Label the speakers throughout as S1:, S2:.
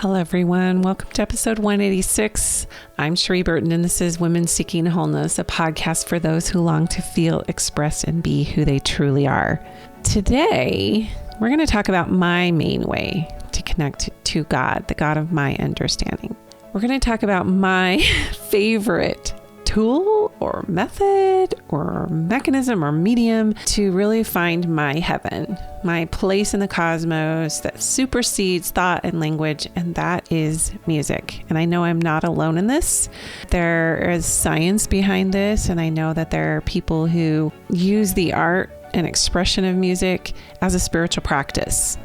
S1: Hello, everyone. Welcome to episode 186. I'm Sheree Burton, and this is Women Seeking Wholeness, a podcast for those who long to feel, express, and be who they truly are. Today, we're going to talk about my main way to connect to God, the God of my understanding. We're going to talk about my favorite tool or method or mechanism or medium to really find my heaven, my place in the cosmos that supersedes thought and language, and that is music. And I know I'm not alone in this. There is science behind this, and I know that there are people who use the art and expression of music as a spiritual practice.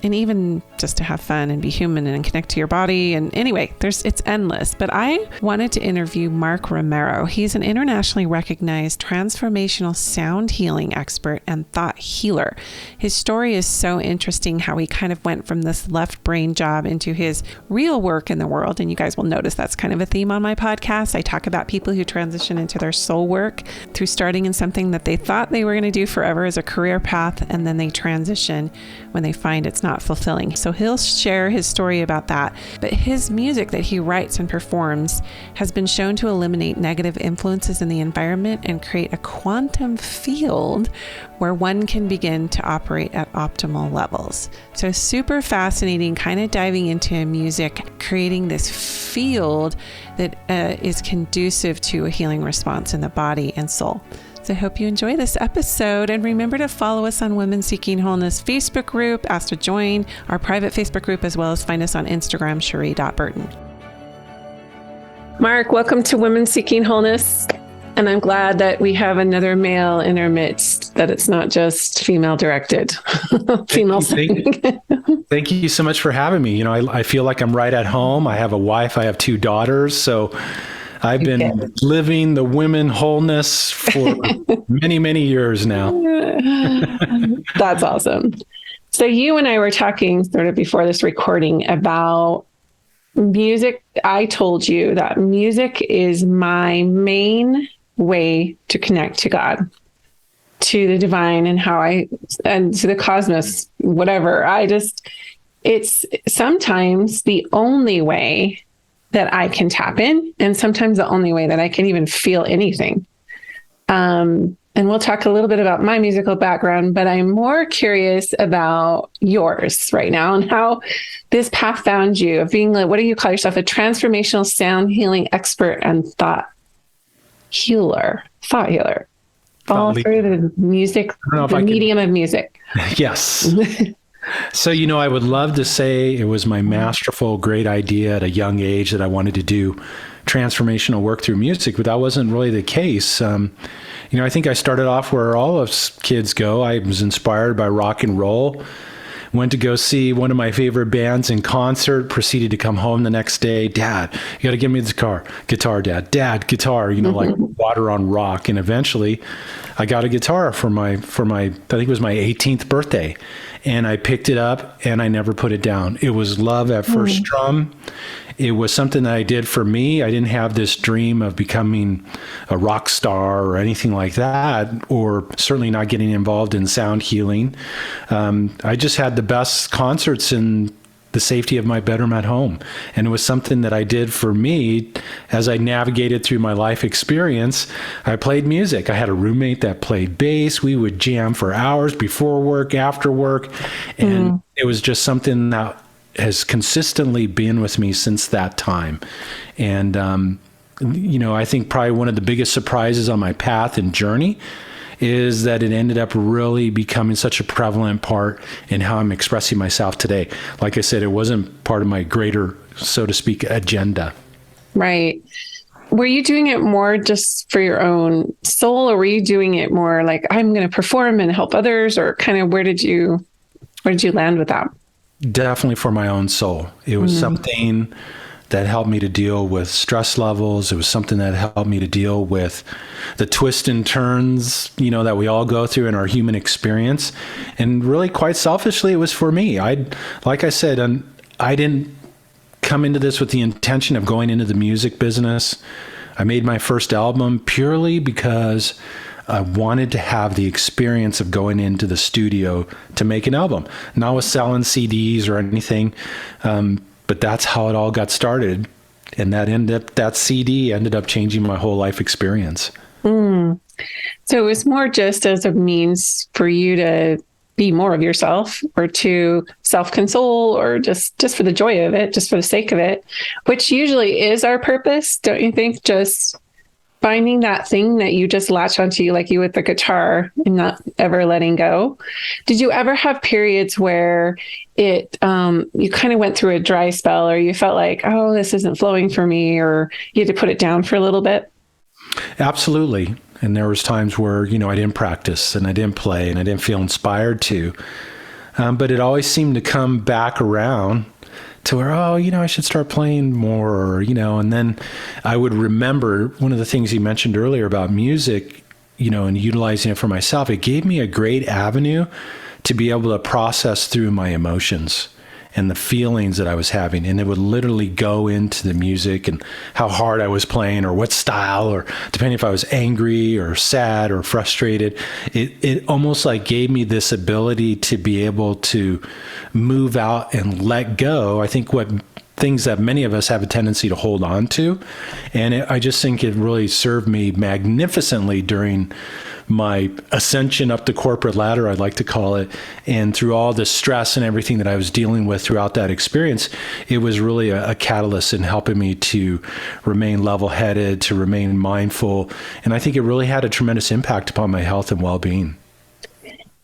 S1: And even just to have fun and be human and connect to your body. And anyway, it's endless. But I wanted to interview Mark Romero. He's an internationally recognized transformational sound healing expert and thought healer. His story is so interesting, how he kind of went from this left brain job into his real work in the world. And you guys will notice that's kind of a theme on my podcast. I talk about people who transition into their soul work through starting in something that they thought they were going to do forever as a career path. And then they transition when they find it's not fulfilling. So he'll share his story about that. But his music that he writes and performs has been shown to eliminate negative influences in the environment and create a quantum field where one can begin to operate at optimal levels. So super fascinating, kind of diving into music, creating this field that is conducive to a healing response in the body and soul. So I hope you enjoy this episode, and remember to follow us on Women Seeking Wholeness Facebook group. Ask to join our private Facebook group, as well as find us on Instagram, Sheree.Burton. Mark, welcome to Women Seeking Wholeness. And I'm glad that we have another male in our midst, that it's not just female directed.
S2: Thank you so much for having me. You know, I feel like I'm right at home. I have a wife, I have 2 daughters. So I've been living the women wholeness for many, many years now.
S1: That's awesome. So you and I were talking sort of before this recording about music. I told you that music is my main way to connect to God, to the divine, and to the cosmos, whatever. It's sometimes the only way that I can tap in, and sometimes the only way that I can even feel anything. And we'll talk a little bit about my musical background, but I'm more curious about yours right now and how this path found you of being, what do you call yourself? A transformational sound healing expert and thought healer. All through the music, the medium of music.
S2: Yes. So, you know, I would love to say it was my masterful, great idea at a young age that I wanted to do transformational work through music, but that wasn't really the case. I think I started off where all of us kids go. I was inspired by rock and roll, went to go see one of my favorite bands in concert, proceeded to come home the next day. Dad, you got to give me the guitar, Dad, guitar, like water on rock. And eventually I got a guitar for my, I think it was my 18th birthday. And I picked it up and I never put it down. It was love at first drum. It was something that I did for me. I didn't have this dream of becoming a rock star or anything like that, or certainly not getting involved in sound healing. I just had the best concerts in the safety of my bedroom at home. And it was something that I did for me as I navigated through my life experience. I played music. I had a roommate that played bass. We would jam for hours before work, after work. And it was just something that has consistently been with me since that time. And, I think probably one of the biggest surprises on my path and journey is that it ended up really becoming such a prevalent part in how I'm expressing myself today. Like I said, it wasn't part of my greater, so to speak, agenda.
S1: Right. Were you doing it more just for your own soul, or were you doing it more like, I'm going to perform and help others, or kind of where did you land with that?
S2: Definitely for my own soul. It was something that helped me to deal with stress levels. It was something that helped me to deal with the twists and turns, that we all go through in our human experience. And really, quite selfishly, it was for me. Like I said, I didn't come into this with the intention of going into the music business. I made my first album purely because I wanted to have the experience of going into the studio to make an album, not with selling CDs or anything. But that's how it all got started. And that CD ended up changing my whole life experience.
S1: So it was more just as a means for you to be more of yourself, or to self-console, or just for the joy of it, just for the sake of it, which usually is our purpose, don't you think? Just finding that thing that you just latch onto, like you with the guitar, and not ever letting go. Did you ever have periods where you kind of went through a dry spell, or you felt like, oh, this isn't flowing for me, or you had to put it down for a little bit?
S2: Absolutely. And there was times where, I didn't practice and I didn't play and I didn't feel inspired to. But it always seemed to come back around to where, I should start playing more, and then I would remember one of the things you mentioned earlier about music, and utilizing it for myself. It gave me a great avenue to be able to process through my emotions and the feelings that I was having. And it would literally go into the music and how hard I was playing, or what style, or depending if I was angry or sad or frustrated. It almost like gave me this ability to be able to move out and let go. I think what things that many of us have a tendency to hold on to. And I just think it really served me magnificently during my ascension up the corporate ladder, I'd like to call it. And through all the stress and everything that I was dealing with throughout that experience, it was really a catalyst in helping me to remain level-headed, to remain mindful. And I think it really had a tremendous impact upon my health and well-being.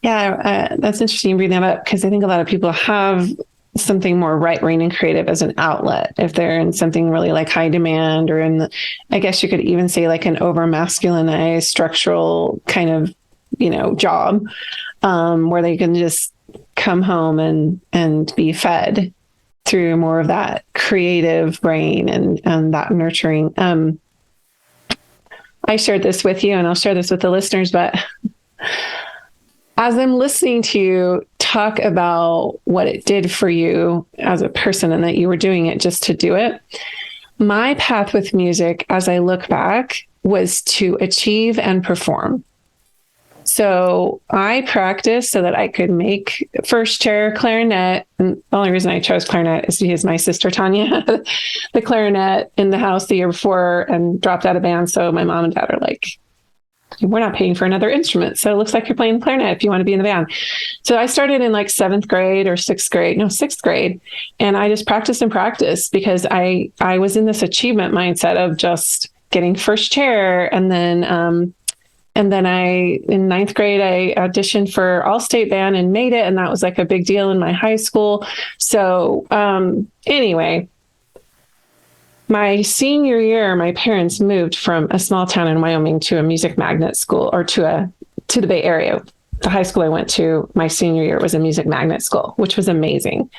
S1: Yeah, that's interesting you bring that up, because I think a lot of people have something more right brain and creative as an outlet if they're in something really like high demand, or I guess you could even say like an over masculinized structural kind of, job, where they can just come home and be fed through more of that creative brain and that nurturing. I shared this with you, and I'll share this with the listeners, but as I'm listening to you talk about what it did for you as a person, and that you were doing it just to do it, my path with music, as I look back, was to achieve and perform. So I practiced so that I could make first chair clarinet. And the only reason I chose clarinet is because my sister Tanya had the clarinet in the house the year before and dropped out of band. So my mom and dad are like, we're not paying for another instrument, so it looks like you're playing clarinet if you want to be in the band. So I started in like sixth grade, and I just practiced and practiced, because I was in this achievement mindset of just getting first chair. And then in ninth grade, I auditioned for all-state band and made it, and that was like a big deal in my high school. So anyway, my senior year, my parents moved from a small town in Wyoming to a music magnet school, or to the Bay Area. The high school I went to my senior year was a music magnet school, which was amazing,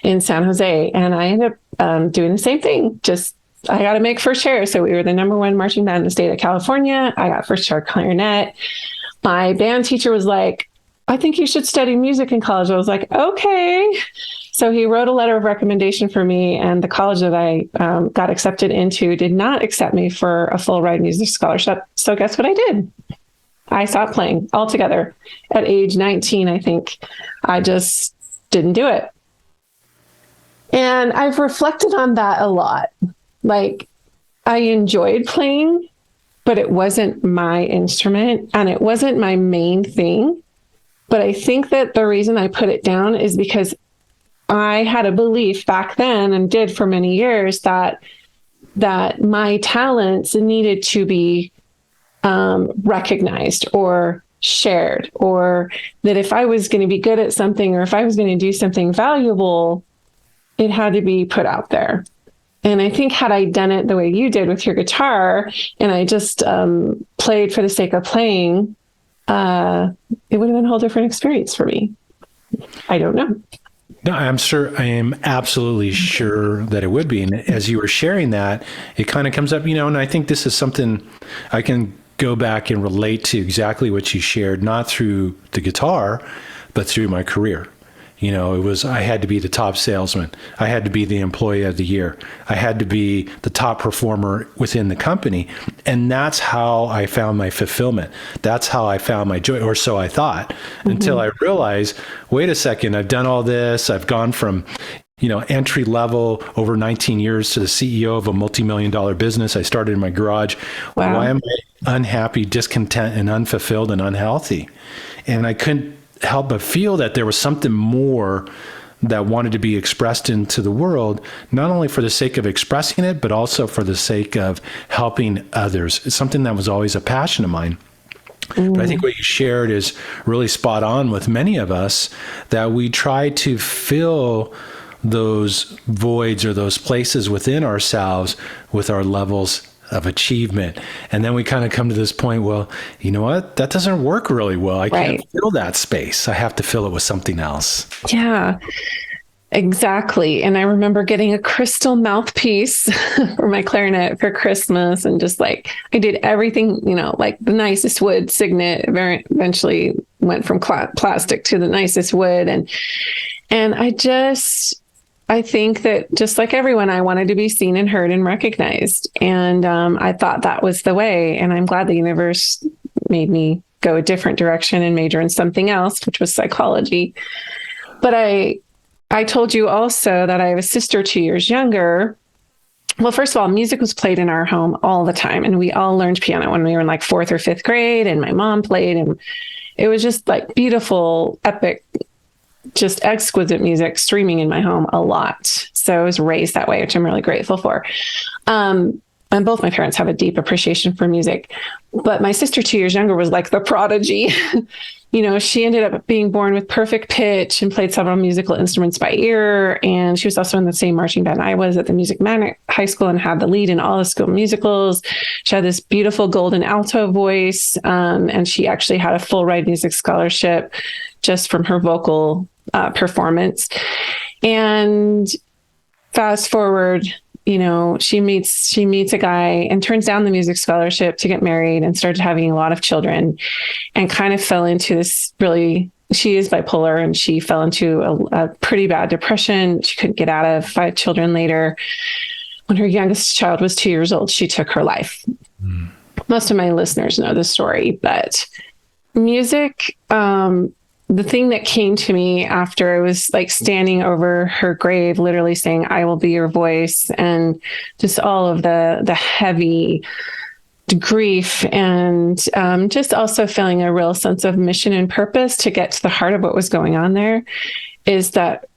S1: in San Jose. And I ended up doing the same thing. Just, I got to make first chair. So we were the number one marching band in the state of California. I got first chair clarinet. My band teacher was like, I think you should study music in college. I was like, okay. So he wrote a letter of recommendation for me, and the college that I got accepted into did not accept me for a full ride music scholarship. So guess what I did? I stopped playing altogether at age 19, I think. I just didn't do it. And I've reflected on that a lot. Like, I enjoyed playing, but it wasn't my instrument and it wasn't my main thing. But I think that the reason I put it down is because I had a belief back then, and did for many years, that my talents needed to be recognized or shared, or that if I was going to be good at something, or if I was going to do something valuable, it had to be put out there. And I think had I done it the way you did with your guitar, and I just played for the sake of playing, it would have been a whole different experience for me. I don't know.
S2: No, I am absolutely sure that it would be. And as you were sharing that, it kind of comes up, and I think this is something I can go back and relate to exactly what you shared, not through the guitar, but through my career. I had to be the top salesman. I had to be the employee of the year. I had to be the top performer within the company. And that's how I found my fulfillment. That's how I found my joy, or so I thought, until I realized, wait a second, I've done all this. I've gone from, entry level over 19 years to the CEO of a multi-million-dollar business I started in my garage.
S1: Wow.
S2: Why am I unhappy, discontent, and unfulfilled and unhealthy? And I couldn't help but feel that there was something more that wanted to be expressed into the world, not only for the sake of expressing it, but also for the sake of helping others. It's something that was always a passion of mine. But I think what you shared is really spot on with many of us, that we try to fill those voids or those places within ourselves with our levels of achievement. And then we kind of come to this point, well, you know what? That doesn't work really well. I can't fill that space. I have to fill it with something else.
S1: Yeah, exactly. And I remember getting a crystal mouthpiece for my clarinet for Christmas, and just like, I did everything, like the nicest wood signet, eventually went from plastic to the nicest wood. And I think that just like everyone, I wanted to be seen and heard and recognized. And I thought that was the way. And I'm glad the universe made me go a different direction and major in something else, which was psychology. But I told you also that I have a sister 2 years younger. Well, first of all, music was played in our home all the time. And we all learned piano when we were in like 4th or 5th grade. And my mom played, and it was just like beautiful, epic, just exquisite music streaming in my home a lot. So I was raised that way, which I'm really grateful for. And both my parents have a deep appreciation for music. But my sister 2 years younger was like the prodigy. She ended up being born with perfect pitch and played several musical instruments by ear. And she was also in the same marching band I was at the Music Man High School, and had the lead in all the school musicals. She had this beautiful golden alto voice. And she actually had a full ride music scholarship just from her vocal performance. And fast forward, she meets a guy and turns down the music scholarship to get married, and started having a lot of children, and kind of fell into this she is bipolar, and she fell into a pretty bad depression. She couldn't get out of. 5 children later, when her youngest child was 2 years old, she took her life. Most of my listeners know the story, but music, the thing that came to me after, I was like standing over her grave, literally saying, "I will be your voice," and just all of the heavy grief, and just also feeling a real sense of mission and purpose to get to the heart of what was going on there, is that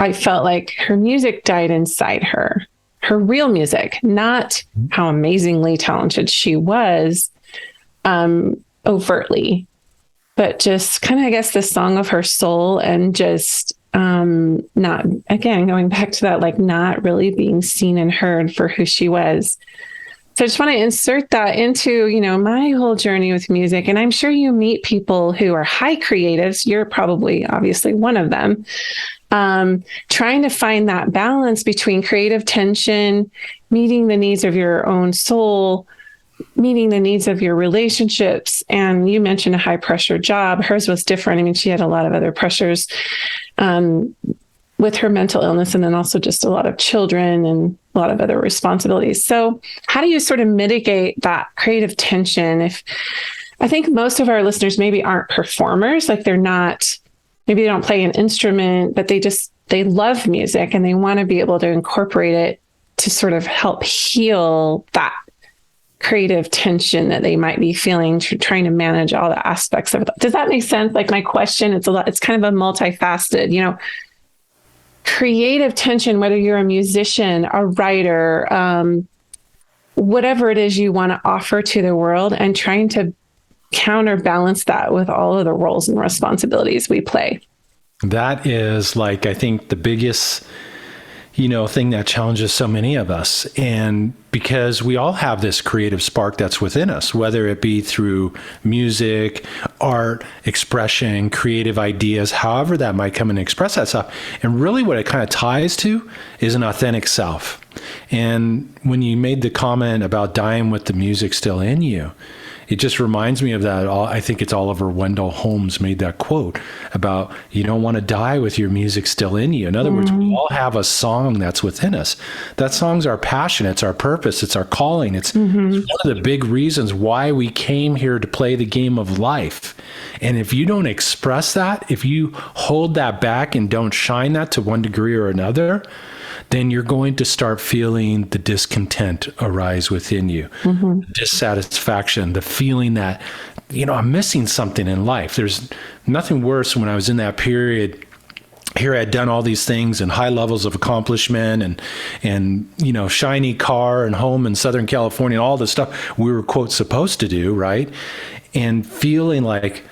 S1: I felt like her music died inside her. Her real music, not how amazingly talented she was, overtly, but just kind of, I guess, the song of her soul, and just not, again, going back to that, like not really being seen and heard for who she was. So I just want to insert that into, my whole journey with music. And I'm sure you meet people who are high creatives. You're probably obviously one of them. Trying to find that balance between creative tension, meeting the needs of your own soul, meeting the needs of your relationships. And you mentioned a high pressure job. Hers was different. I mean, she had a lot of other pressures with her mental illness, and then also just a lot of children and a lot of other responsibilities. So how do you sort of mitigate that creative tension? I think most of our listeners maybe aren't performers, like maybe they don't play an instrument, but they love music, and they want to be able to incorporate it to sort of help heal that creative tension that they might be feeling, trying to manage all the aspects of it. Does that make sense? Like my question, it's kind of a multifaceted, creative tension, whether you're a musician, a writer, whatever it is you want to offer to the world, and trying to counterbalance that with all of the roles and responsibilities we play.
S2: That is like, I think the biggest thing that challenges so many of us. And because we all have this creative spark that's within us, whether it be through music, art, expression, creative ideas, however that might come and express that stuff. And really what it kind of ties to is an authentic self. And when you made the comment about dying with the music still in you, it just reminds me of that. I think it's Oliver Wendell Holmes made that quote about you don't want to die with your music still in you. In other words, we all have a song that's within us. That song's our passion. It's our purpose. It's our calling. It's one of the big reasons why we came here to play the game of life. And if you don't express that, if you hold that back and don't shine that to one degree or another, then you're going to start feeling the discontent arise within you, the dissatisfaction, the feeling that, I'm missing something in life. There's nothing worse when I was in that period. Here I had done all these things and high levels of accomplishment and shiny car and home in Southern California and all the stuff we were, quote, supposed to do, right? And feeling like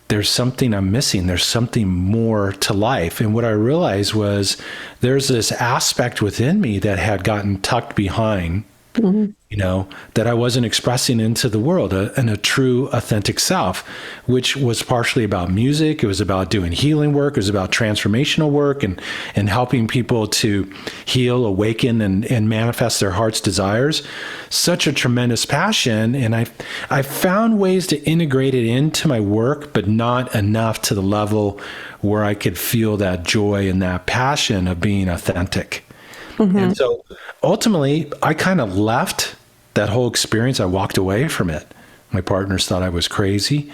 S2: there's something I'm missing. There's something more to life. And what I realized was there's this aspect within me that had gotten tucked behind, that I wasn't expressing into the world, and a true, authentic self, which was partially about music. It was about doing healing work. It was about transformational work and helping people to heal, awaken, and manifest their heart's desires. Such a tremendous passion. And I found ways to integrate it into my work, but not enough to the level where I could feel that joy and that passion of being authentic. And so ultimately, I kind of left that whole experience. I walked away from it. My partners thought I was crazy,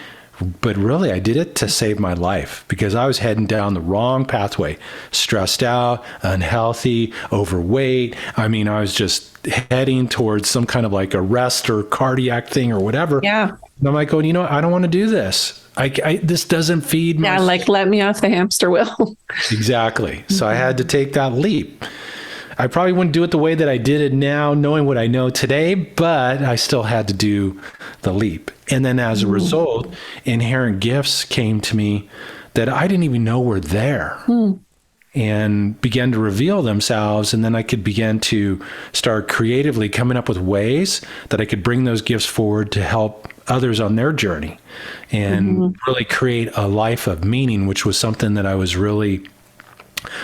S2: but really I did it to save my life because I was heading down the wrong pathway, stressed out, unhealthy, overweight. I mean, I was just heading towards some kind of like arrest or cardiac thing or whatever.
S1: Yeah.
S2: And I'm like going, I don't want to do this. This doesn't feed my...
S1: Yeah, like let me off the hamster wheel.
S2: Exactly. So I had to take that leap. I probably wouldn't do it the way that I did it now, knowing what I know today, but I still had to do the leap. And then as a result, inherent gifts came to me that I didn't even know were there and began to reveal themselves. And then I could begin to start creatively coming up with ways that I could bring those gifts forward to help others on their journey and really create a life of meaning, which was something that I was really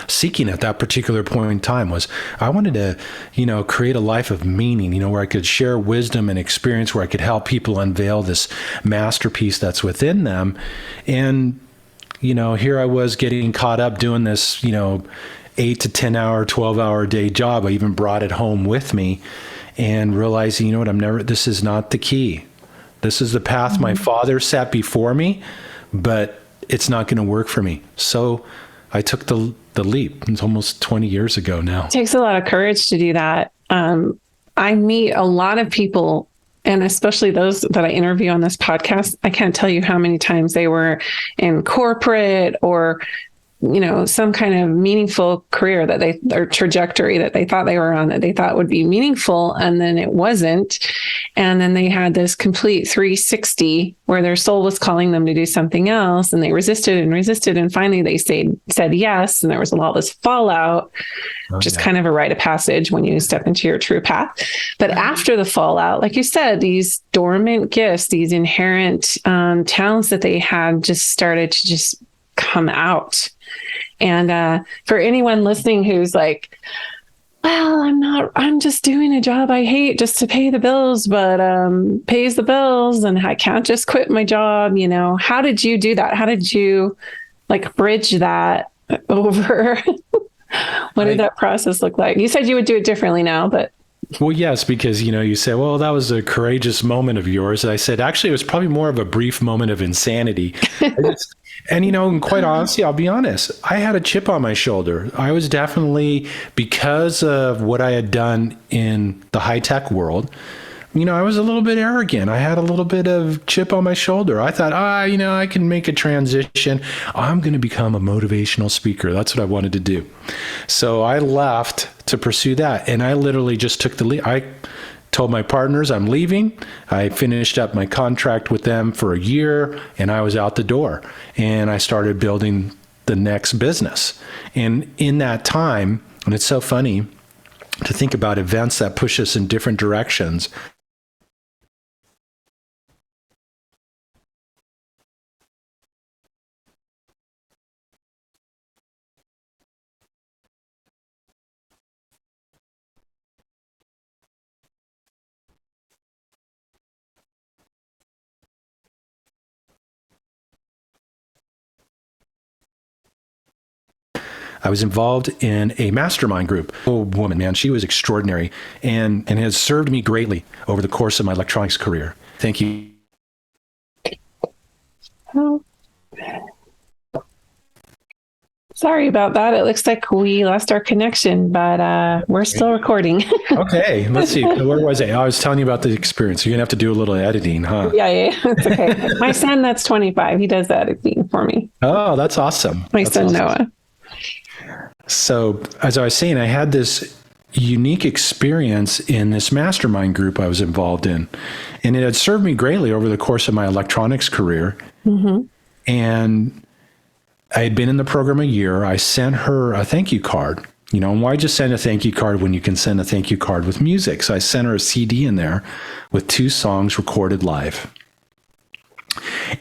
S2: seeking at that particular point in time. Was I wanted to, create a life of meaning, where I could share wisdom and experience, where I could help people unveil this masterpiece that's within them. And, here I was getting caught up doing this, 8 to 10 hour, 12-hour day job. I even brought it home with me and realizing, this is not the key. This is the path my father set before me, but it's not going to work for me. So I took the leap. It's almost 20 years ago now.
S1: It takes a lot of courage to do that. I meet a lot of people, and especially those that I interview on this podcast. I can't tell you how many times they were in corporate or, some kind of meaningful career or trajectory that they thought they were on, that they thought would be meaningful. And then it wasn't. And then they had this complete 360 where their soul was calling them to do something else. And they resisted and resisted. And finally they said yes. And there was all this fallout, which is kind of a rite of passage when you step into your true path. But after the fallout, like you said, these dormant gifts, these inherent talents that they had just started to just come out. And for anyone listening who's like, well, I'm just doing a job I hate just to pay the bills, but pays the bills and I can't just quit my job. How did you do that? How did you bridge that over? What did that process look like? You said you would do it differently now, but.
S2: Well, yes, because, you say, well, that was a courageous moment of yours. I said, actually, it was probably more of a brief moment of insanity. And quite honestly, I'll be honest, I had a chip on my shoulder. I was definitely, because of what I had done in the high-tech world, I was a little bit arrogant. I had a little bit of chip on my shoulder. I thought, I can make a transition. I'm going to become a motivational speaker. That's what I wanted to do. So I left to pursue that. And I literally just took the lead. I told my partners I'm leaving. I finished up my contract with them for a year and I was out the door and I started building the next business. And in that time, and it's so funny to think about events that push us in different directions. I was involved in a mastermind group. Oh, woman, man, she was extraordinary and has served me greatly over the course of my electronics career. Thank you.
S1: Oh. Sorry about that. It looks like we lost our connection, but we're still recording.
S2: Okay, let's see. Where was I? I was telling you about the experience. You're going to have to do a little editing, huh?
S1: Yeah, it's okay. My son, that's 25. He does the editing for me.
S2: Oh, that's awesome.
S1: That's son, awesome.
S2: Noah. So, as I was saying, I had this unique experience in this mastermind group I was involved in, and it had served me greatly over the course of my electronics career. Mm-hmm. And I had been in the program a year. I sent her a thank you card. And why just send a thank you card when you can send a thank you card with music? So I sent her a CD in there with 2 songs recorded live.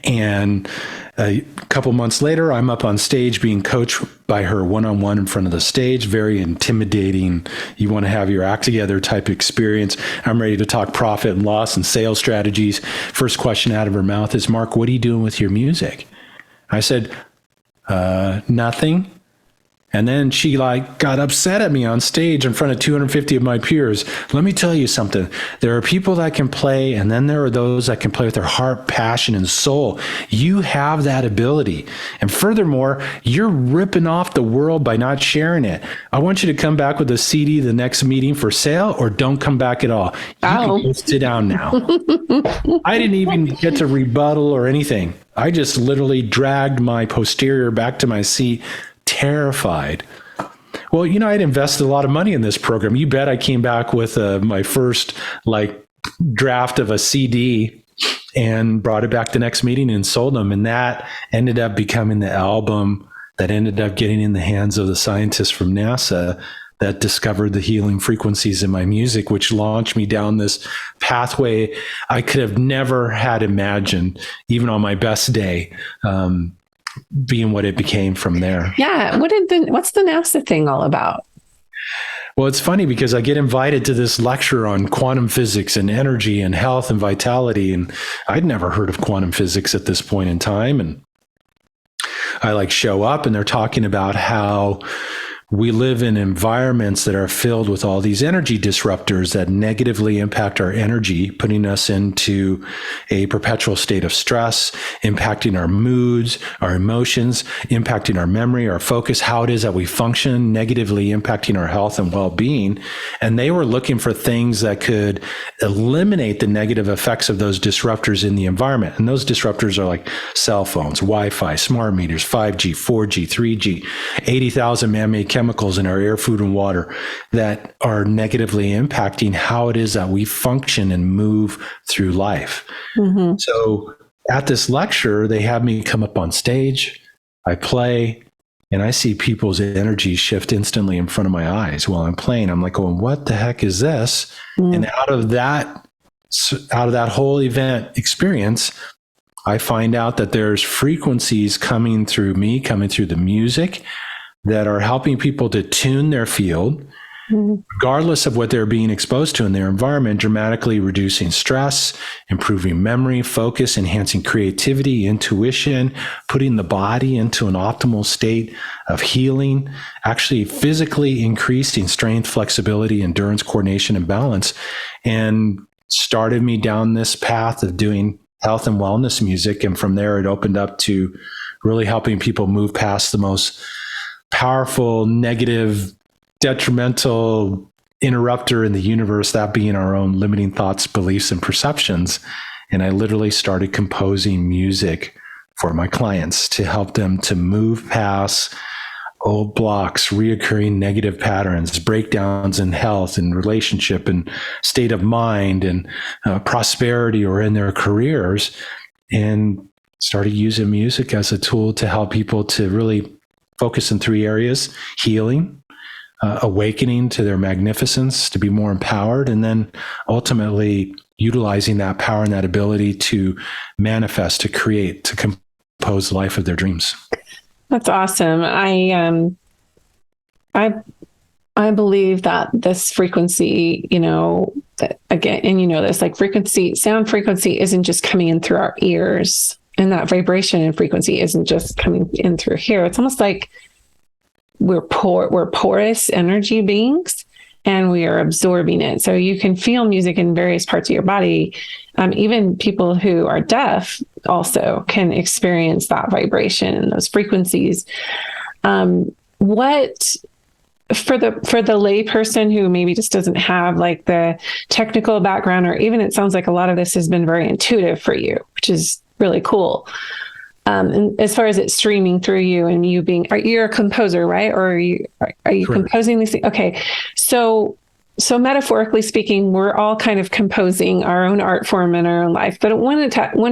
S2: And a couple months later, I'm up on stage being coached by her one-on-one in front of the stage, very intimidating. You want to have your act together type experience. I'm ready to talk profit and loss and sales strategies. First question out of her mouth is, Mark, what are you doing with your music? I said, nothing. And then she got upset at me on stage in front of 250 of my peers. Let me tell you something. There are people that can play, and then there are those that can play with their heart, passion, and soul. You have that ability. And furthermore, you're ripping off the world by not sharing it. I want you to come back with a CD the next meeting for sale, or don't come back at all. You can go sit down now. I didn't even get to rebuttal or anything. I just literally dragged my posterior back to my seat, terrified. Well, I'd invested a lot of money in this program. You bet I came back with my first draft of a CD and brought it back the next meeting and sold them. And that ended up becoming the album that ended up getting in the hands of the scientists from NASA that discovered the healing frequencies in my music, which launched me down this pathway I could have never had imagined, even on my best day. Being what it became from there.
S1: Yeah. What's the NASA thing all about?
S2: Well, it's funny because I get invited to this lecture on quantum physics and energy and health and vitality. And I'd never heard of quantum physics at this point in time. And I show up and they're talking about how we live in environments that are filled with all these energy disruptors that negatively impact our energy, putting us into a perpetual state of stress, impacting our moods, our emotions, impacting our memory, our focus, how it is that we function, negatively impacting our health and well-being. And they were looking for things that could eliminate the negative effects of those disruptors in the environment. And those disruptors are like cell phones, Wi-Fi, smart meters, 5G, 4G, 3G, 80,000 man-made chemicals in our air, food, and water that are negatively impacting how it is that we function and move through life. Mm-hmm. So at this lecture, they have me come up on stage, I play, and I see people's energy shift instantly in front of my eyes while I'm playing. I'm going, what the heck is this? Mm. And out of that whole event experience, I find out that there's frequencies coming through me, coming through the music, that are helping people to tune their field, regardless of what they're being exposed to in their environment, dramatically reducing stress, improving memory, focus, enhancing creativity, intuition, putting the body into an optimal state of healing, actually physically increasing strength, flexibility, endurance, coordination, and balance, and started me down this path of doing health and wellness music. And from there, it opened up to really helping people move past the most powerful, negative, detrimental interrupter in the universe, that being our own limiting thoughts, beliefs, and perceptions. And I literally started composing music for my clients to help them to move past old blocks, reoccurring negative patterns, breakdowns in health and relationship and state of mind and prosperity or in their careers, and started using music as a tool to help people to really focus in 3 areas: healing, awakening to their magnificence, to be more empowered, and then ultimately utilizing that power and that ability to manifest, to create, to compose the life of their dreams.
S1: That's awesome. I believe that this frequency, again, and this sound frequency isn't just coming in through our ears. And that vibration and frequency isn't just coming in through here. It's almost like we're porous energy beings, and we are absorbing it. So you can feel music in various parts of your body. Even people who are deaf also can experience that vibration and those frequencies. What for the lay person who maybe just doesn't have like the technical background, or even it sounds like a lot of this has been very intuitive for you, which is really cool. And as far as it streaming through you and you being, you're a composer, right? Or are you composing these things? Okay. So metaphorically speaking, we're all kind of composing our own art form in our own life. But when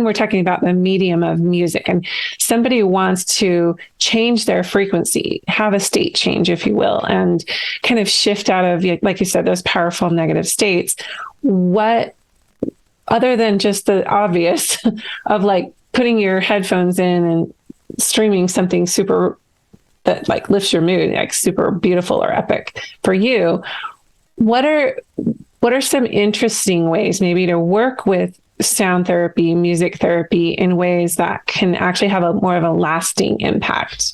S1: we're talking about the medium of music, and somebody wants to change their frequency, have a state change, if you will, and kind of shift out of, like you said, those powerful negative states, what, other than just the obvious of like putting your headphones in and streaming something super that like lifts your mood, like super beautiful or epic for you, what are some interesting ways maybe to work with sound therapy, music therapy in ways that can actually have a more of a lasting impact?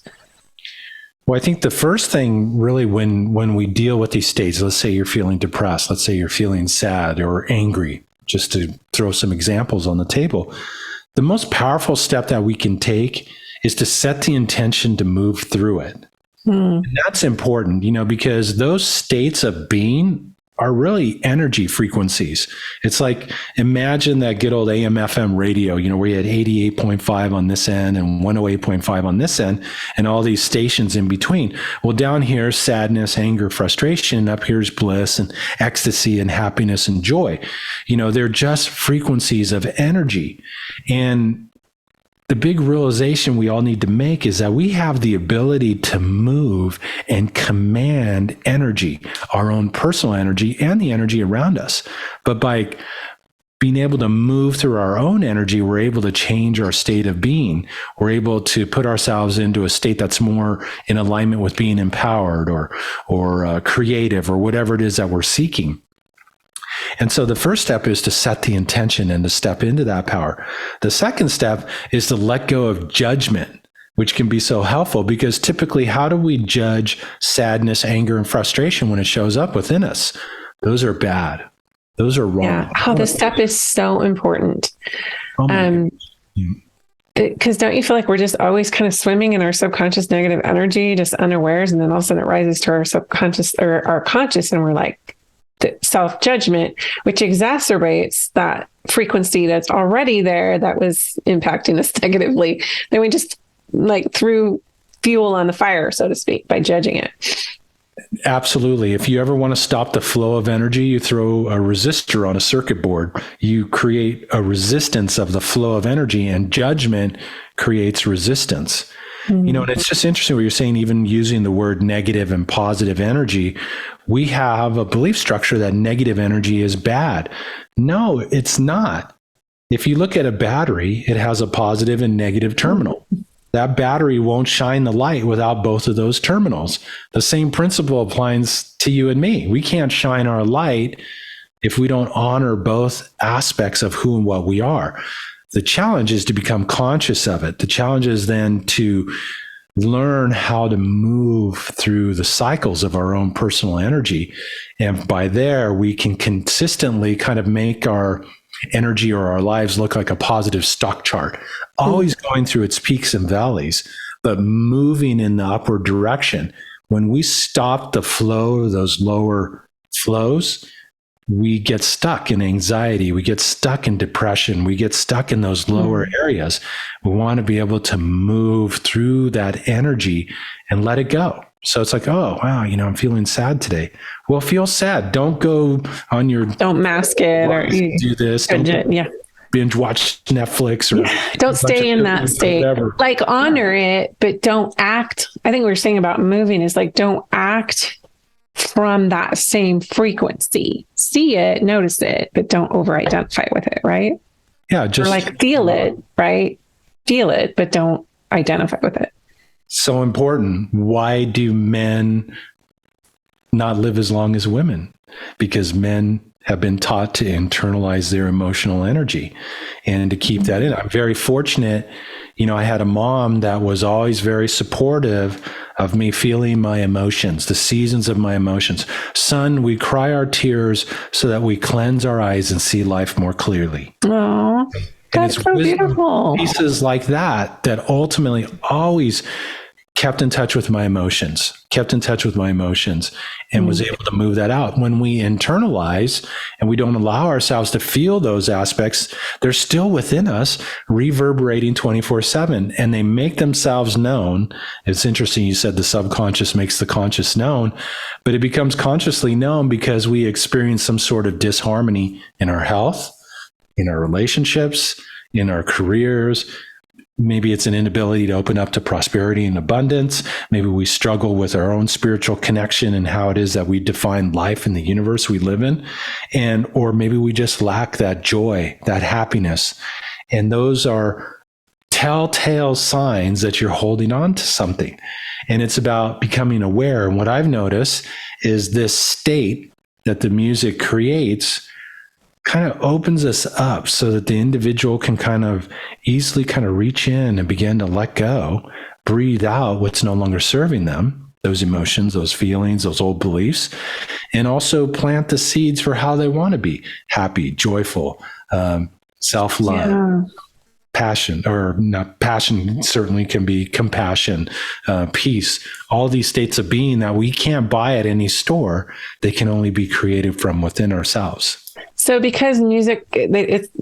S2: Well, I think the first thing really when we deal with these states, let's say you're feeling depressed, let's say you're feeling sad or angry, just to throw some examples on the table, the most powerful step that we can take is to set the intention to move through it. And that's important, because those states of being are really energy frequencies. It's like, imagine that good old AM FM radio, where you had 88.5 on this end and 108.5 on this end, and all these stations in between. Well, down here, sadness, anger, frustration. Up here's bliss and ecstasy and happiness and joy. They're just frequencies of energy. And the big realization we all need to make is that we have the ability to move and command energy, our own personal energy and the energy around us. But by being able to move through our own energy, we're able to change our state of being. We're able to put ourselves into a state that's more in alignment with being empowered or creative or whatever it is that we're seeking. And so the first step is to set the intention and to step into that power. The second step is to let go of judgment, which can be so helpful, because typically, how do we judge sadness, anger, and frustration when it shows up within us? Those are bad. Those are wrong.
S1: Yeah. How this step is so important. Because don't you feel like we're just always kind of swimming in our subconscious negative energy, just unawares, and then all of a sudden it rises to our subconscious or our conscious, and we're like, self-judgment, which exacerbates that frequency that's already there that was impacting us negatively. Then we just like threw fuel on the fire, so to speak, by judging it.
S2: Absolutely. If you ever want to stop the flow of energy, you throw a resistor on a circuit board. You create a resistance of the flow of energy, and judgment creates resistance. And it's just interesting what you're saying, even using the word negative and positive energy. We have a belief structure that negative energy is bad. No, it's not. If you look at a battery, it has a positive and negative terminal. That battery won't shine the light without both of those terminals. The same principle applies to you and me. We can't shine our light if we don't honor both aspects of who and what we are. The challenge is to become conscious of it. The challenge is then to learn how to move through the cycles of our own personal energy. And by there, we can consistently kind of make our energy or our lives look like a positive stock chart, always going through its peaks and valleys, but moving in the upward direction. When we stop the flow of those lower flows, we get stuck in anxiety, we get stuck in depression, we get stuck in those lower areas. We want to be able to move through that energy and let it go. So it's like, oh, wow, I'm feeling sad today. Well, feel sad. Don't go on your...
S1: Don't mask it or
S2: do this. Don't binge watch Netflix or...
S1: Don't stay in that state. Like honor it, but don't act. I think what we're saying about moving is like, don't act from that same frequency. See it, notice it, but don't over-identify with it, right?
S2: Yeah, just...
S1: Or like feel it, right? Feel it, but don't identify with it.
S2: So important. Why do men not live as long as women? Because men have been taught to internalize their emotional energy and to keep that in. I'm very fortunate. I had a mom that was always very supportive of me feeling my emotions, the seasons of my emotions. Sun, we cry our tears so that we cleanse our eyes and see life more clearly.
S1: Oh, that's so beautiful.
S2: Pieces like that that ultimately always kept in touch with my emotions, and was able to move that out. When we internalize and we don't allow ourselves to feel those aspects, they're still within us, reverberating 24/7, and they make themselves known. It's interesting. You said the subconscious makes the conscious known, but it becomes consciously known because we experience some sort of disharmony in our health, in our relationships, in our careers. Maybe it's an inability to open up to prosperity and abundance. Maybe we struggle with our own spiritual connection and how it is that we define life in the universe we live in. Or maybe we just lack that joy, that happiness. And those are telltale signs that you're holding on to something. And it's about becoming aware. And what I've noticed is this state that the music creates kind of opens us up so that the individual can kind of easily kind of reach in and begin to let go, breathe out what's no longer serving them, those emotions, those feelings, those old beliefs, and also plant the seeds for how they want to be happy, joyful, self-love, passion, or not passion, certainly can be compassion, peace, all these states of being that we can't buy at any store. They can only be created from within ourselves.
S1: So because music,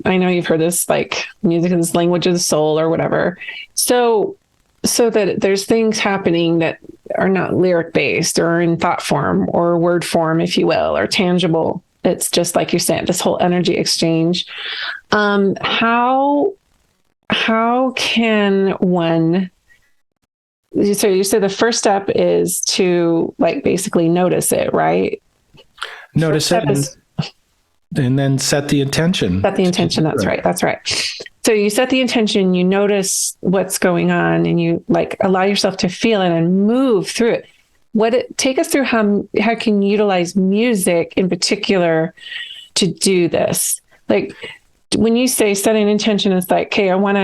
S1: I know you've heard this, like music is the language of the soul or whatever. So that there's things happening that are not lyric based or in thought form or word form, if you will, or tangible. It's just like you're saying, this whole energy exchange. How can one, so you said the first step is to like basically notice it, right?
S2: Notice it. And then set the intention.
S1: Set the intention. That's right. That's right. So you set the intention, you notice what's going on, and you like allow yourself to feel it and move through it. Take us through how can you utilize music in particular to do this? Like when you say set an intention, it's like, okay, I want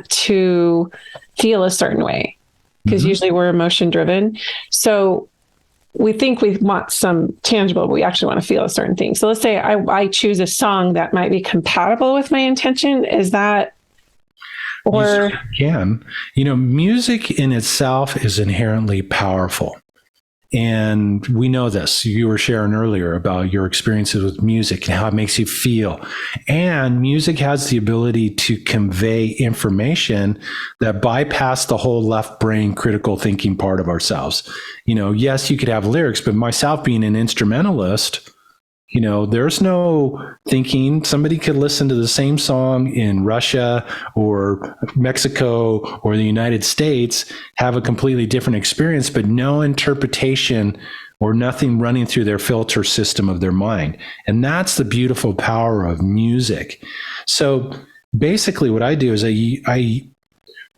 S1: to feel a certain way, because usually we're emotion driven. So we think we want some tangible, but we actually want to feel a certain thing. So let's say I choose a song that might be compatible with my intention. Is that, or?
S2: You know, music in itself is inherently powerful. And we know this. You were sharing earlier about your experiences with music and how it makes you feel. And music has the ability to convey information that bypass the whole left brain critical thinking part of ourselves. You know, yes, you could have lyrics, but myself being an instrumentalist, you know, there's no thinking. Somebody could listen to the same song in Russia or Mexico or the United States, have a completely different experience, but no interpretation or nothing running through their filter system of their mind. And that's the beautiful power of music. So basically what I do is I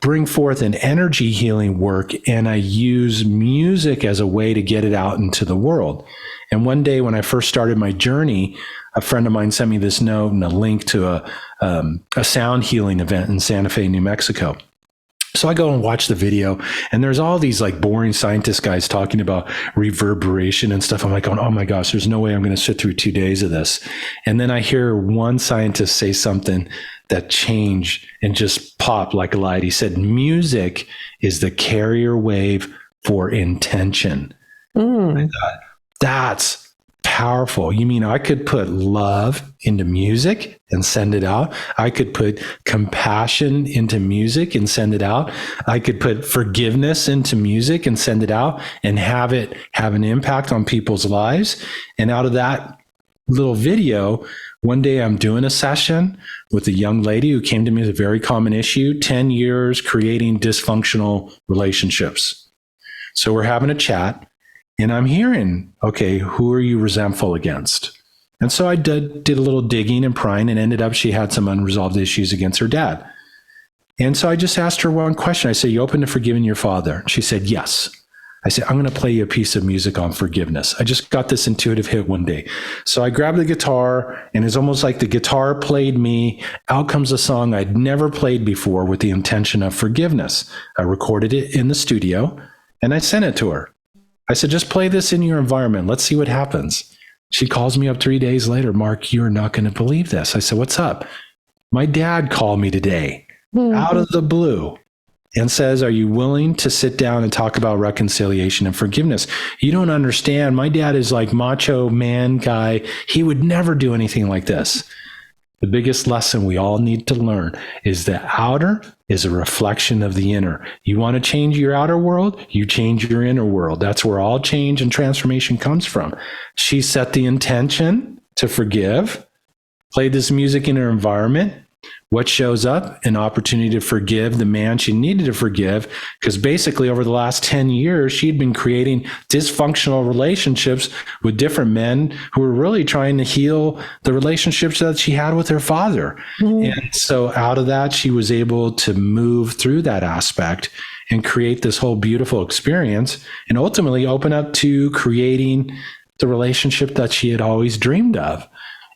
S2: bring forth an energy healing work, and I use music as a way to get it out into the world. And one day when I first started my journey, a friend of mine sent me this note and a link to a sound healing event in Santa Fe, New Mexico. So I go and watch the video, and there's all these like boring scientist guys talking about reverberation and stuff. I'm like, oh my gosh, there's no way I'm going to sit through 2 days of this. And then I hear one scientist say something that changed and just popped like a light. He said, music is the carrier wave for intention. I thought, that's powerful. You mean I could put love into music and send it out? I could put compassion into music and send it out. I could put forgiveness into music and send it out and have it have an impact on people's lives. And out of that little video, one day I'm doing a session with a young lady who came to me with a very common issue, 10 years creating dysfunctional relationships. So we're having a chat. And I'm hearing, okay, who are you resentful against? And so I did a little digging and prying, and ended up she had some unresolved issues against her dad. And so I just asked her one question. I said, you open to forgiving your father? She said, yes. I said, I'm going to play you a piece of music on forgiveness. I just got this intuitive hit one day. So I grabbed the guitar, and it's almost like the guitar played me. Out comes a song I'd never played before with the intention of forgiveness. I recorded it in the studio. And I sent it to her. I said, just play this in your environment. Let's see what happens. She calls me up 3 days later. Mark, you're not going to believe this. I said, what's up? My dad called me today out of the blue and says, are you willing to sit down and talk about reconciliation and forgiveness? You don't understand. My dad is like macho man guy. He would never do anything like this. The biggest lesson we all need to learn is the outer is a reflection of the inner. You want to change your outer world, you change your inner world. That's where all change and transformation comes from. She set the intention to forgive, played this music in her environment. What shows up? An opportunity to forgive the man she needed to forgive, because basically over the last 10 years, she'd been creating dysfunctional relationships with different men who were really trying to heal the relationships that she had with her father. And so out of that, she was able to move through that aspect and create this whole beautiful experience and ultimately open up to creating the relationship that she had always dreamed of.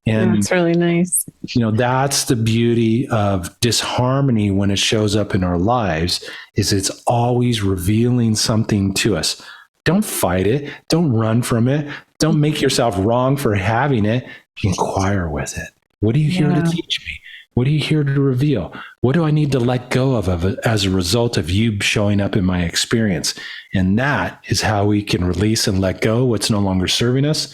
S2: And
S1: that's really nice.
S2: That's the beauty of disharmony when it shows up in our lives, is it's always revealing something to us. Don't fight it. Don't run from it. Don't make yourself wrong for having it. Inquire with it. What are you here to teach me? What are you here to reveal? What do I need to let go of as a result of you showing up in my experience? And that is how we can release and let go what's no longer serving us.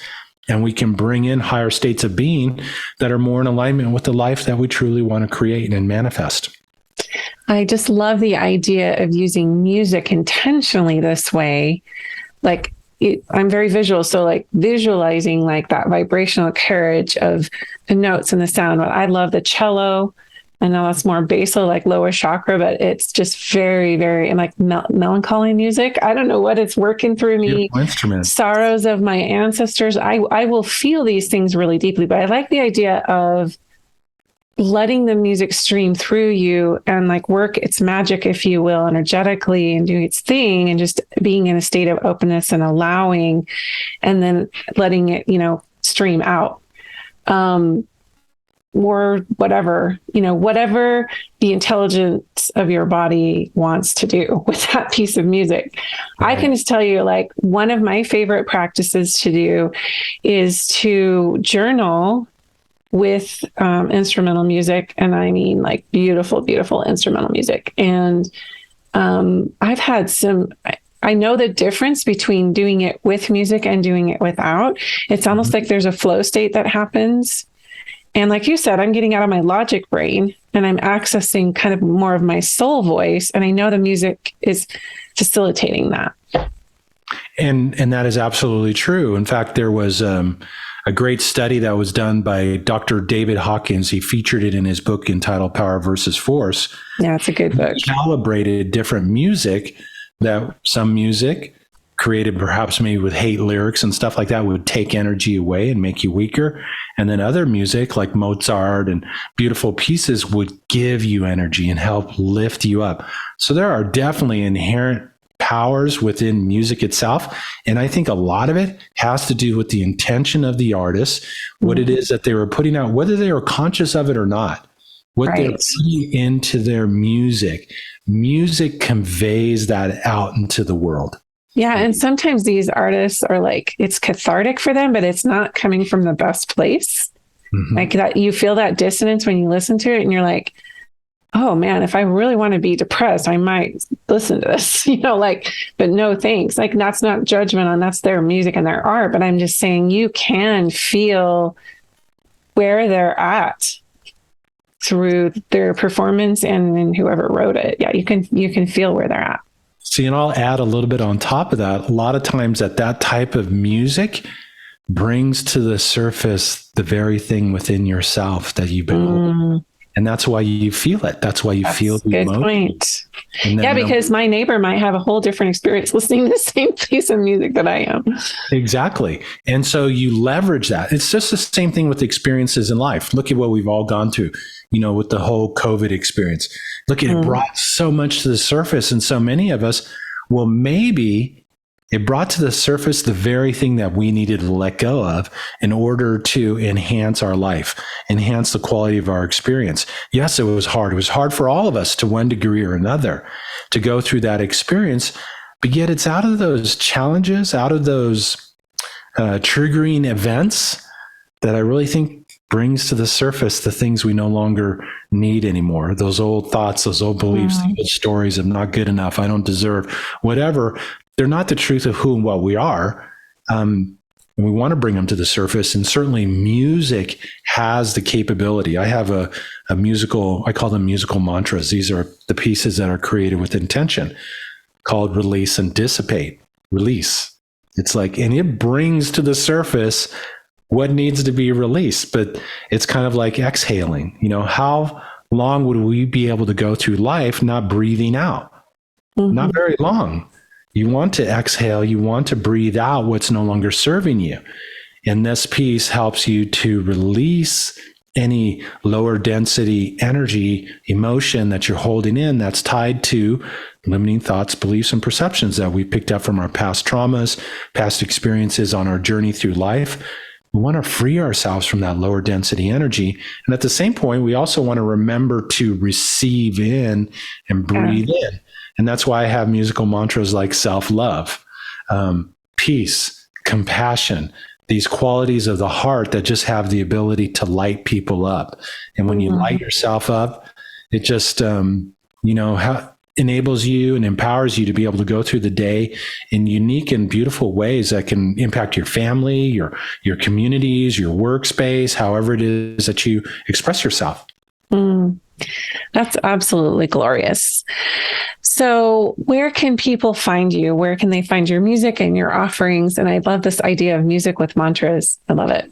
S2: And we can bring in higher states of being that are more in alignment with the life that we truly want to create and manifest.
S1: I just love the idea of using music intentionally this way. Like, I'm very visual. So like visualizing like that vibrational carriage of the notes and the sound. I love the cello. I know that's more basal, like lower chakra, but it's just very, very like melancholy music. I don't know what it's working through me. Sorrows of my ancestors. I will feel these things really deeply, but I like the idea of letting the music stream through you and like work its magic, if you will, energetically, and doing its thing, and just being in a state of openness and allowing, and then letting it, stream out. Or whatever the intelligence of your body wants to do with that piece of music. Right. I can just tell you, like, one of my favorite practices to do is to journal with instrumental music. And I mean like beautiful, beautiful instrumental music. And I've had I know the difference between doing it with music and doing it without. It's almost like there's a flow state that happens. And like you said, I'm getting out of my logic brain and I'm accessing kind of more of my soul voice. And I know the music is facilitating that.
S2: And that is absolutely true. In fact, there was a great study that was done by Dr. David Hawkins. He featured it in his book entitled Power versus Force.
S1: Yeah, it's a good book.
S2: He calibrated different music, that some music created perhaps maybe with hate lyrics and stuff like that would take energy away and make you weaker. And then other music like Mozart and beautiful pieces would give you energy and help lift you up. So there are definitely inherent powers within music itself. And I think a lot of it has to do with the intention of the artist, what it is that they were putting out, whether they were conscious of it or not, what they're putting into their music. Music conveys that out into the world.
S1: Yeah. And sometimes these artists are like, it's cathartic for them, but it's not coming from the best place. Like that, you feel that dissonance when you listen to it and you're like, oh man, if I really want to be depressed, I might listen to this, but no thanks. Like, that's not judgment on, that's their music and their art. But I'm just saying you can feel where they're at through their performance and whoever wrote it. Yeah. You can feel where they're at.
S2: See, and I'll add a little bit on top of that. A lot of times that type of music brings to the surface the very thing within yourself that you've been holding. And that's why you feel it. That's why you feel the emotion. Good point.
S1: Yeah, because my neighbor might have a whole different experience listening to the same piece of music that I am. Exactly.
S2: And so you leverage that. It's just the same thing with experiences in life. Look at what we've all gone through, with the whole COVID experience. Look, it brought so much to the surface. And so many of us, well, maybe it brought to the surface the very thing that we needed to let go of in order to enhance our life, enhance the quality of our experience. Yes, it was hard. It was hard for all of us to one degree or another to go through that experience. But yet it's out of those challenges, out of those triggering events that I really think brings to the surface the things we no longer need anymore. Those old thoughts, those old beliefs, the old stories of not good enough, I don't deserve, whatever. They're not the truth of who and what we are. And we want to bring them to the surface. And certainly music has the capability. I have a musical, I call them musical mantras. These are the pieces that are created with intention, called release and dissipate. Release. It's like, and it brings to the surface what needs to be released, but it's kind of like exhaling. How long would we be able to go through life not breathing out? Not very long. You want to exhale, you want to breathe out what's no longer serving you. And this piece helps you to release any lower density energy, emotion that you're holding in that's tied to limiting thoughts, beliefs, and perceptions that we picked up from our past traumas, past experiences on our journey through life. We want to free ourselves from that lower density energy. And at the same point, we also want to remember to receive in and breathe in. And that's why I have musical mantras like self-love, peace, compassion, these qualities of the heart that just have the ability to light people up. And when you light yourself up, it just, enables you and empowers you to be able to go through the day in unique and beautiful ways that can impact your family, your communities, your workspace, however it is that you express yourself.
S1: That's absolutely glorious. So where can people find you? Where can they find your music and your offerings? And I love this idea of music with mantras. I love it.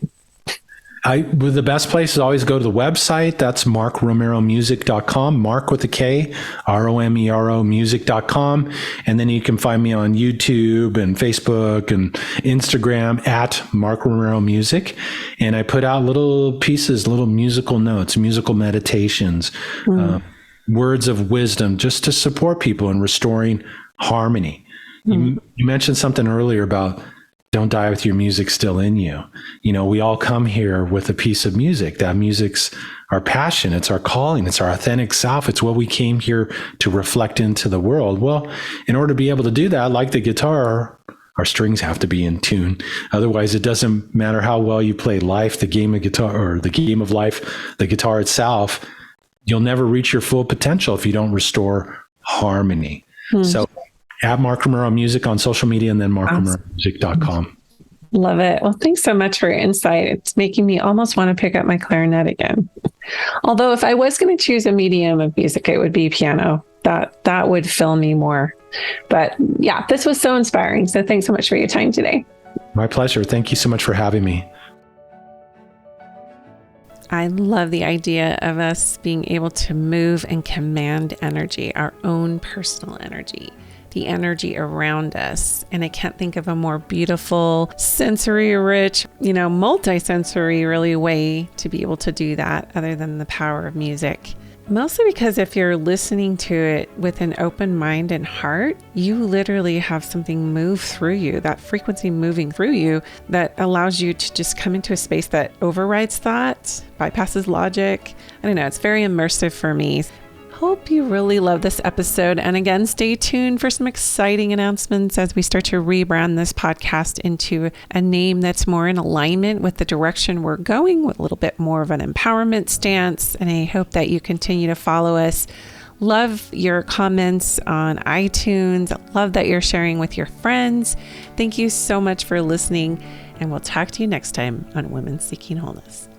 S2: The best place is always go to the website. That's markromeromusic.com, Mark with a K, Romero music.com. And then you can find me on YouTube and Facebook and Instagram at Mark Romero Music. And I put out little pieces, little musical notes, musical meditations, words of wisdom, just to support people in restoring harmony. You mentioned something earlier about don't die with your music still in you. We all come here with a piece of music. That music's our passion. It's our calling. It's our authentic self. It's what we came here to reflect into the world. Well, in order to be able to do that, like the guitar, our strings have to be in tune. Otherwise, it doesn't matter how well you play life, the game of guitar, or the game of life, the guitar itself, you'll never reach your full potential if you don't restore harmony. So at Mark Romero Music on social media, and then markromeromusic.com.
S1: Love it. Well, thanks so much for your insight. It's making me almost want to pick up my clarinet again. Although if I was going to choose a medium of music, it would be piano. That would fill me more. But yeah, this was so inspiring. So thanks so much for your time today.
S2: My pleasure. Thank you so much for having me.
S1: I love the idea of us being able to move and command energy, our own personal energy, the energy around us. And I can't think of a more beautiful, sensory rich, multi-sensory really way to be able to do that other than the power of music. Mostly because if you're listening to it with an open mind and heart, you literally have something move through you, that frequency moving through you that allows you to just come into a space that overrides thought, bypasses logic. I don't know, it's very immersive for me. Hope you really love this episode. And again, stay tuned for some exciting announcements as we start to rebrand this podcast into a name that's more in alignment with the direction we're going, with a little bit more of an empowerment stance. And I hope that you continue to follow us. Love your comments on iTunes. Love that you're sharing with your friends. Thank you so much for listening. And we'll talk to you next time on Women Seeking Wholeness.